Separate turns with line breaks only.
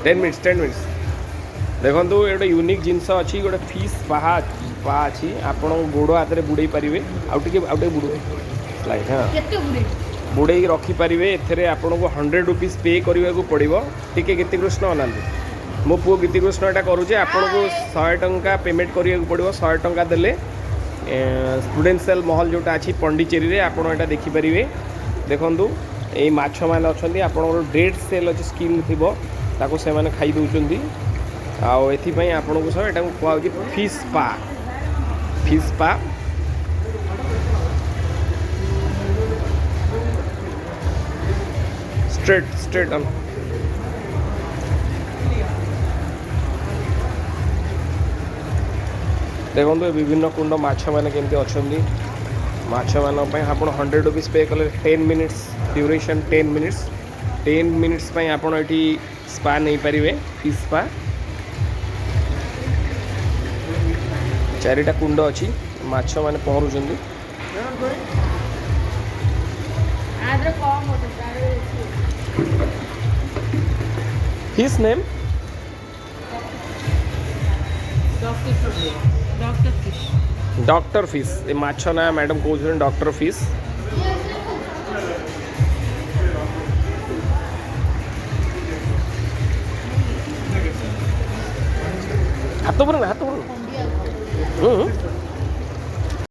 10 minutes देखो गोटे unique जिनस अच्छी गोटे फिश स्पा अच्छी आप गोड़ हाथ में बुड़े पारे आउटे बुड़ लाइक हाँ बुड़े रखिपारे एथे आपन को 100 रुपीज पे करने को पड़ो टी गीतिकृष्ण अनाते मो पु गीतिकृष्ण यहाँ करुचे आपन को 100 टंका पेमेंट करने को पड़ो 100 टंका देले स्टूडेंशियल महल जोटा अच्छी पंडिचेरी रे आपन यहाँ देखिपारे देखूँ ये माछ मैंने अच्छा आप डेड सेल अच्छे स्किन थी ताको से मैंने खाई दौरान आपाई आपन को सब यहाँ कहुच्छी फिश स्पा स्ट्रेट ऑन देखो विभिन्न कुंड माछ मैंने केमती अच्छा माछ मानी आप 100 रुपीज पे कले 10 मिनिट्स ड्यूरेशन 10 मिनिट्स आपड़ ये स्पा नहीं पारे फिश स्पा चारिटा कुंड अच्छी माछ मैंने पहरुंच हिज नेम डॉक्टर फिश ये माछ ना मैडम कहते डॉक्टर फिश हाथ पर